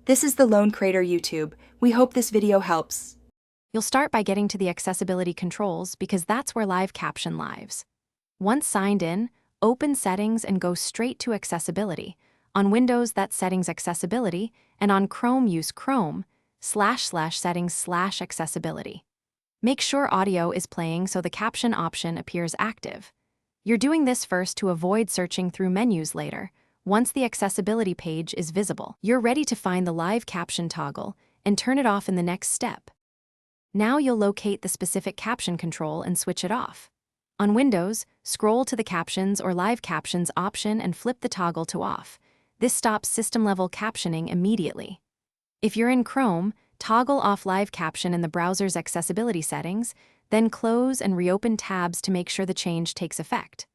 This is the Lone Crater YouTube. We hope this video helps. You'll start by getting to the accessibility controls because that's where live caption lives. Once signed in, open Settings and go straight to Accessibility. On Windows, that's Settings Accessibility, and on Chrome, use Chrome//settings/accessibility. Make sure audio is playing so the caption option appears active. You're doing this first to avoid searching through menus later. Once the accessibility page is visible, you're ready to find the live caption toggle and turn it off in the next step. Now you'll locate the specific caption control and switch it off. On Windows, scroll to the Captions or Live Captions option and flip the toggle to off. This stops system-level captioning immediately. If you're in Chrome, toggle off Live Caption in the browser's accessibility settings, then close and reopen tabs to make sure the change takes effect.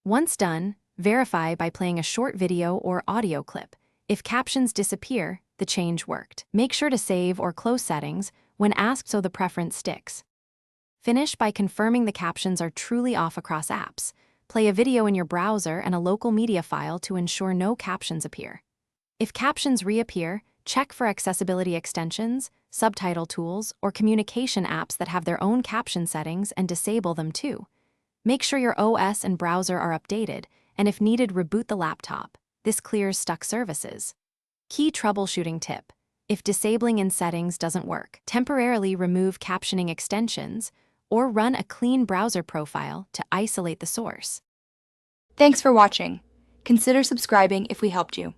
Once done, verify by playing a short video or audio clip. If captions disappear, the change worked. Make sure to save or close settings when asked so the preference sticks. Finish by confirming the captions are truly off across apps. Play a video in your browser and a local media file to ensure no captions appear. If captions reappear, check for accessibility extensions, subtitle tools, or communication apps that have their own caption settings and disable them too. Make sure your OS and browser are updated, and if needed, reboot the laptop. This clears stuck services. Key troubleshooting tip: if disabling in settings doesn't work, temporarily remove captioning extensions or run a clean browser profile to isolate the source. Thanks for watching. Consider subscribing if we helped you.